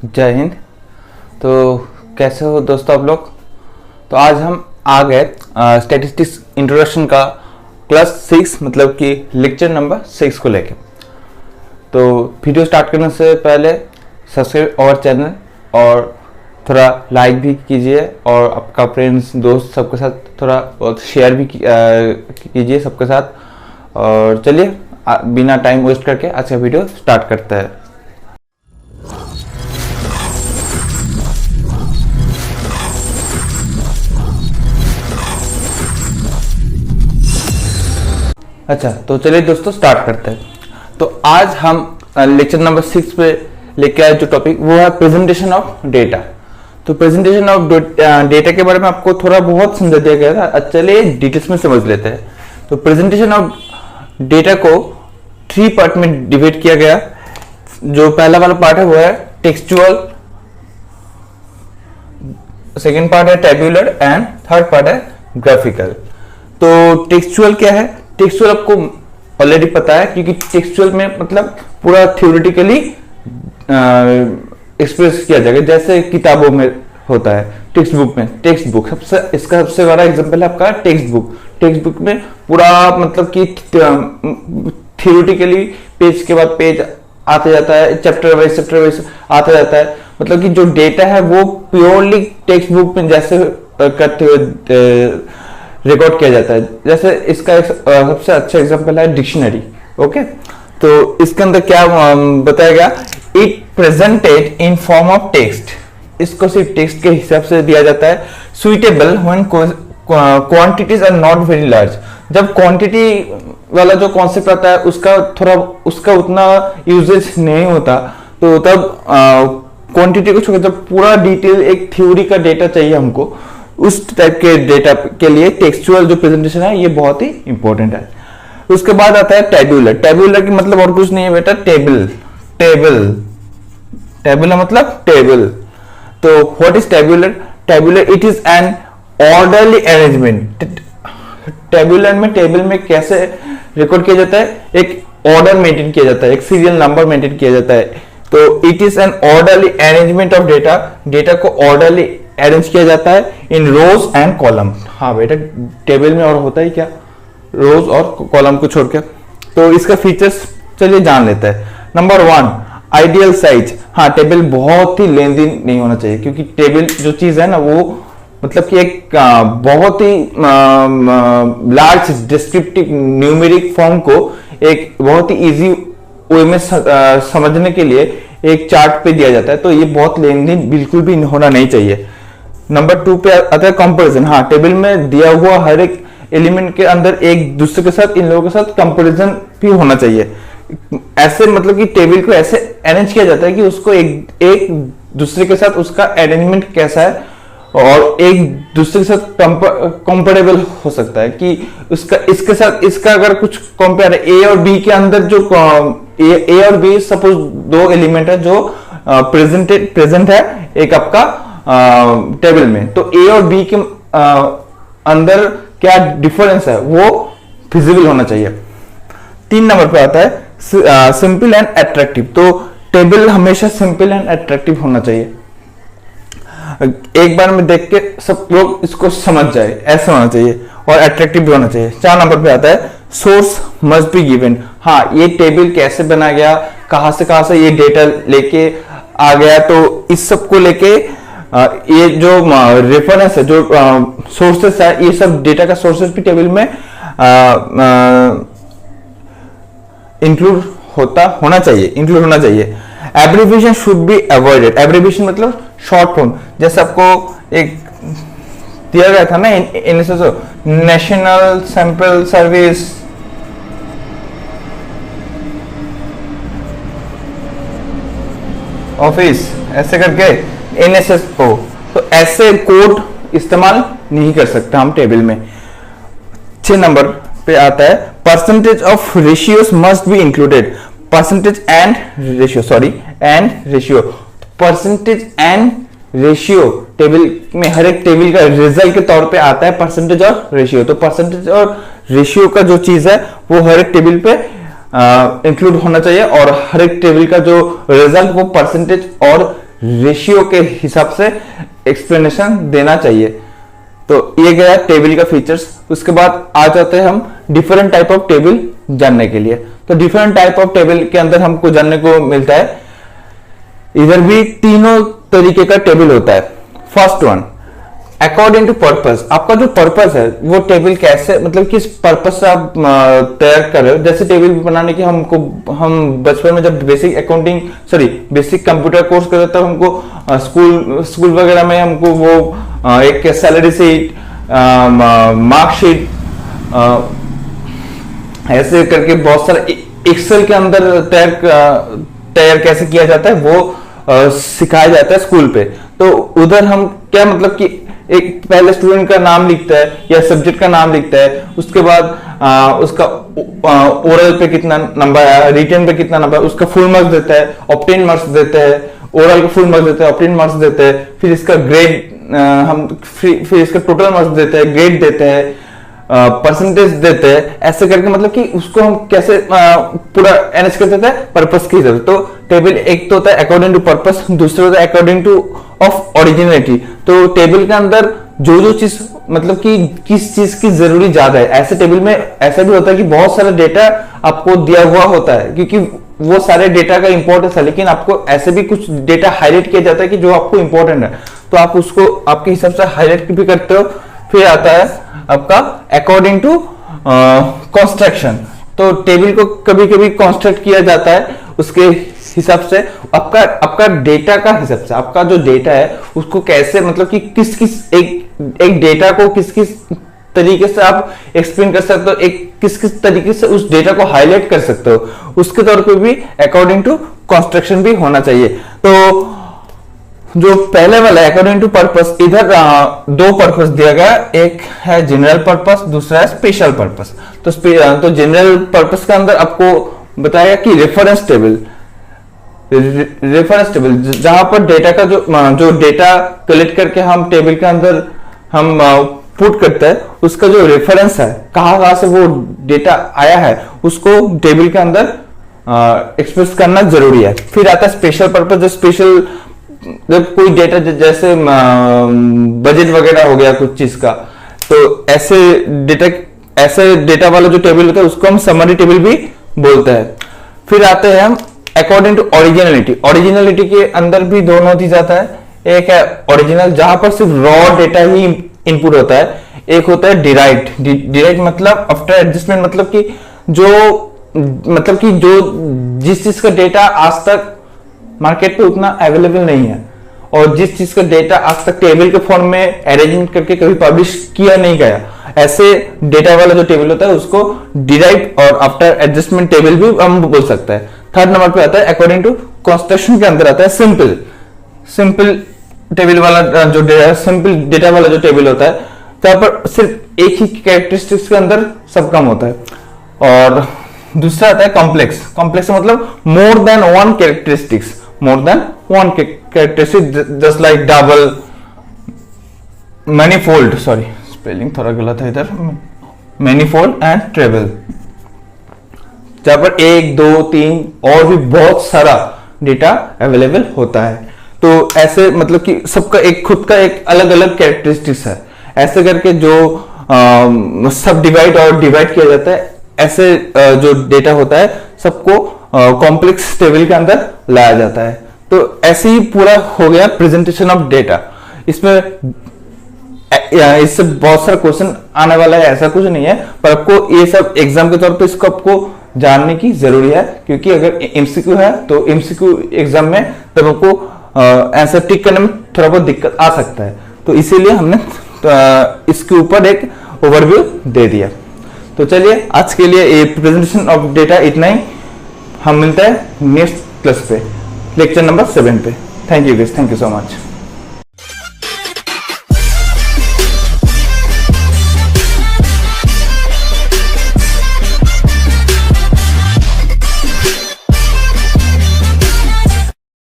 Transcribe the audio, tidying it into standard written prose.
जय हिंद। तो कैसे हो दोस्तों आप लोग। तो आज हम आ गए स्टैटिस्टिक्स इंट्रोडक्शन का क्लास 6 मतलब कि लेक्चर नंबर 6 को लेके। तो वीडियो स्टार्ट करने से पहले सब्सक्राइब आवर चैनल और थोड़ा लाइक भी कीजिए और आपका फ्रेंड्स दोस्त सबके साथ थोड़ा बहुत शेयर भी कीजिए सबके साथ। और चलिए बिना टाइम वेस्ट करके आज का वीडियो स्टार्ट करते हैं। अच्छा, तो चलिए दोस्तों स्टार्ट करते हैं। तो आज हम लेक्चर नंबर 6 पे लेके आए जो टॉपिक वो है प्रेजेंटेशन ऑफ डेटा। तो प्रेजेंटेशन ऑफ डेटा के बारे में आपको थोड़ा बहुत समझा दिया गया था। चलिए डिटेल्स में समझ लेते हैं। तो प्रेजेंटेशन ऑफ डेटा को 3 पार्ट में डिवाइड किया गया। जो पहला वाला पार्ट है वो है टेक्सचुअल, सेकेंड पार्ट है टेबुलर एंड थर्ड पार्ट है ग्राफिकल। तो टेक्सचुअल क्या है? टेक्सचुअल आपको ऑलरेडी पता है क्योंकि टेक्सचुअल में मतलब पूरा थ्योरेटिकली एक्सप्रेस किया जाएगा जैसे किताबों में होता है। टेक्स्ट बुक में, टेक्स्ट बुक इसका सबसे बड़ा एग्जांपल है आपका टेक्स्ट बुक। टेक्स्ट बुक में पूरा मतलब कि थ्योरेटिकली पेज के बाद पेज आते जाता है, चैप्टर वाइज आता जाता है। मतलब कि जो डेटा है वो प्योरली टेक्स्ट बुक में जैसे करते हुए रिकॉर्ड किया जाता है। जैसे इसका एक सबसे अच्छा एग्जांपल है डिक्शनरी। ओके, तो इसके अंदर क्या बताया गया? It presented in form of text. इसको सिर्फ टेक्स्ट के हिसाब से दिया जाता है। Suitable when quantities are not very large. जब क्वांटिटी वाला जो कॉन्सेप्ट आता है उसका उतना यूजेज नहीं होता, तो तब क्वांटिटी को छोड़ जब पूरा डिटेल एक थ्योरी का डेटा चाहिए हमको, उस टाइप के डेटा के लिए टेक्सचुअल जो प्रेजेंटेशन है ये बहुत ही इंपॉर्टेंट है। उसके बाद आता है टेबुलर। टेबुलर की मतलब और कुछ नहीं है बेटा, टेबल मतलब टेबल। तो what is tabular? Tabular it is an orderly arrangement. Tabular में टेबल में कैसे रिकॉर्ड किया जाता है? एक ऑर्डर मेंटेन किया जाता है, एक सीरियल नंबर मेंटेन किया जाता है। तो it is an orderly arrangement of data. Data को ऑर्डरली अरेंज किया जाता है इन रोज एंड कॉलम। हाँ बेटा, टेबल में और होता है क्या? रोज और कॉलम को छोड़ के। तो इसका फीचर्स चलिए जान लेते हैं। Number 1, ideal size. हाँ, टेबल बहुत ही लेंथी नहीं होना चाहिए क्योंकि टेबल जो चीज है ना वो मतलब कि एक बहुत ही लार्ज डिस्क्रिप्टिव न्यूमेरिक फॉर्म को एक बहुत ही इजी वे में समझने के लिए एक चार्ट पे दिया जाता है। तो ये बहुत लेंथी बिल्कुल भी होना नहीं चाहिए। नंबर 2 पे आता है कंपैरिजन। हाँ, टेबल में दिया हुआ हर एक एलिमेंट के अंदर एक दूसरे के साथ, इन लोगों के साथ कंपैरिजन भी होना चाहिए। ऐसे मतलब कि टेबल को ऐसे अरेंज किया जाता है कि उसको एक दूसरे के साथ उसका अरेंजमेंट कैसा है और एक दूसरे के साथ कंपेरेबल हो सकता है कि उसका इसके साथ इसका अगर कुछ कंपेयर है। ए और बी के अंदर जो ए और बी सपोज 2 एलिमेंट है जो प्रेजेंट है एक आपका टेबल में, तो ए और बी के अंदर क्या डिफरेंस है वो विजिबल होना चाहिए। 3 नंबर पे आता है सिंपल एंड अट्रैक्टिव। तो टेबल हमेशा सिंपल एंड अट्रैक्टिव होना चाहिए, एक बार में देख के सब लोग इसको समझ जाए ऐसा होना चाहिए और अट्रैक्टिव भी होना चाहिए। 4 नंबर पे आता है सोर्स मस्ट बी गिवन। हाँ, ये टेबल कैसे बना गया, कहां से ये डेटा लेके आ गया, तो इस सब को लेके ये जो रेफरेंस है, जो सोर्सेस है, ये सब डेटा का सोर्सेस भी टेबल में इंक्लूड होना चाहिए। Abbreviation should be avoided. Abbreviation मतलब शॉर्ट फॉर्म, जैसे आपको एक दिया गया था ना नेशनल सैंपल सर्विस ऑफिस ऐसे करके NSSO। तो ऐसे कोड इस्तेमाल नहीं कर सकते हम टेबल में। 6 नंबर पे आता है percentage of ratios must be included. Percentage and ratio. Percentage and ratio table में हर एक टेबल का रिजल्ट के तौर पे आता है परसेंटेज और रेशियो। तो परसेंटेज और रेशियो का जो चीज है वो हर एक टेबल पे इंक्लूड होना चाहिए और हर एक टेबल का जो रिजल्ट वो परसेंटेज और रेशियो के हिसाब से एक्सप्लेनेशन देना चाहिए। तो ये गया टेबल का फीचर्स। उसके बाद आ जाते हैं हम डिफरेंट टाइप ऑफ टेबल जानने के लिए। तो डिफरेंट टाइप ऑफ टेबल के अंदर हमको जानने को मिलता है, इधर भी तीनों तरीके का टेबल होता है। First one, according to purpose. आपका जो पर्पस है वो टेबल कैसे, मतलब किस पर्पस से आप तैयार कर रहे हो। जैसे टेबल बनाने की हम बचपन में जब बेसिक कंप्यूटर कोर्स कर रहे थे, हमको स्कूल वगैरह में हमको वो एक सैलरी शीट, मार्कशीट, ऐसे करके बहुत सारा एक्सेल के अंदर तैयार कैसे किया जाता है वो सिखाया जाता है स्कूल पे। तो उधर हम क्या, मतलब कि एक पहले स्टूडेंट का नाम लिखता है या सब्जेक्ट का नाम लिखता है, उसके बाद उसका ओरल पे कितना नंबर है, रिटन पे कितना नंबर है, उसका फुल मार्क्स देता है, ऑब्टेन मार्क्स देते हैं, ओरल का फुल मार्क्स देते हैं, ऑब्टेन मार्क्स देते हैं, फिर इसका ग्रेड फिर इसका टोटल मार्क्स देते हैं, ग्रेड देते हैं, परसेंटेज देते हैं। ऐसे करके मतलब कि उसको हम कैसे पूरा एनएच कर देते हैं पर्पस की जरूरत। तो टेबल एक तो होता है अकॉर्डिंग टू पर्पस, दूसरा होता है अकॉर्डिंग टू ऑफ ओरिजिनलिटी। तो टेबल के अंदर जो चीज, मतलब कि किस चीज की जरूरी ज्यादा है। ऐसे टेबल में ऐसा भी होता है कि बहुत सारा डेटा आपको दिया हुआ होता है, क्योंकि वो सारे डेटा का इंपॉर्टेंस है, लेकिन आपको ऐसे भी कुछ डेटा हाईलाइट किया जाता है कि जो आपको इंपॉर्टेंट है, तो आप उसको आपके हिसाब से हाईलाइट भी करते हो। फिर आता है आपका अकॉर्डिंग टू कंस्ट्रक्शन। तो टेबल को कभी कभी कंस्ट्रक्ट किया जाता है उसके हिसाब से, आपका डेटा का हिसाब से। आपका जो डेटा है उसको कैसे, मतलब कि किस एक डेटा को किस तरीके से आप एक्सप्लेन कर सकते हो, किस तरीके से उस डेटा को हाईलाइट कर सकते हो, उसके तौर पे भी अकॉर्डिंग टू कंस्ट्रक्शन भी होना चाहिए। तो जो पहले वाला अकॉर्डिंग टू पर्पस, इधर दो पर्पस दिया गया, एक है जनरल पर्पस, दूसरा है स्पेशल पर्पस। तो जनरल पर्पस के अंदर आपको बताया कि रेफरेंस टेबल जहां पर डेटा का जो डेटा कलेक्ट करके हम टेबल के अंदर हम पुट करते हैं, उसका जो रेफरेंस है, कहां से वो डेटा आया है, उसको टेबल के अंदर एक्सप्रेस करना जरूरी है। फिर आता है स्पेशल पर्पस। जो स्पेशल, जब कोई डेटा जैसे बजट वगैरह हो गया कुछ चीज का, तो ऐसे डेटा वाला जो टेबल होता है उसको हम समरी टेबल भी बोलते हैं। फिर आते हैं हम अकॉर्डिंग टू ओरिजिनलिटी। ओरिजिनलिटी के अंदर भी दोनों चीज आता है। एक है ओरिजिनल, जहां पर सिर्फ रॉ डेटा ही इनपुट होता है। एक होता है डिराइव्ड मतलब आफ्टर एडजस्टमेंट, मतलब कि जो जिस चीज का डेटा आज तक मार्केट पे उतना अवेलेबल नहीं है, और जिस चीज का डेटा आज तक टेबल के फॉर्म में अरेंजमेंट करके कभी पब्लिश किया नहीं गया, ऐसे डेटा वाला जो टेबल होता है उसको डिराइव्ड और आफ्टर एडजस्टमेंट टेबल भी हम बोल सकते हैं। थर्ड नंबर पे आता है अकॉर्डिंग टू कंस्ट्रक्शन के अंदर आता है सिंपल टेबल वाला जो सिंपल डेटा वाला जो टेबल होता है, जहां पर सिर्फ एक ही कैरेक्टरिस्टिक्स के अंदर सब काम होता है। और दूसरा आता है कॉम्प्लेक्स मतलब more than one characteristics, just like double, manifold, sorry spelling थोड़ा गलत है इधर, मैनीफोल्ड एंड ट्रेबल, जहां पर 1, 2, 3 और भी बहुत सारा डेटा अवेलेबल होता है। तो ऐसे मतलब कि सबका एक खुद का एक अलग अलग कैरेक्टरिस्टिक्स है। ऐसे करके जो सब डिवाइड किया जाता है, ऐसे जो डेटा होता है सबको कॉम्प्लेक्स टेबल के अंदर लाया जाता है। तो ऐसे ही पूरा हो गया प्रेजेंटेशन ऑफ डेटा। इससे बहुत सारा क्वेश्चन आने वाला है, ऐसा कुछ नहीं है, पर आपको ये सब एग्जाम के तौर पे इसको आपको जानने की जरूरी है, क्योंकि अगर एमसीक्यू है तो एमसीक्यू एग्जाम में तब आपको आंसर टिक करने में थोड़ा बहुत दिक्कत आ सकता है। तो इसीलिए हमने इसके ऊपर एक ओवरव्यू दे दिया। तो चलिए आज के लिए ये प्रेजेंटेशन ऑफ डेटा इतना ही। हम मिलते हैं नेक्स्ट क्लास पे, लेक्चर नंबर 7 पे। Thank you guys, thank you so much.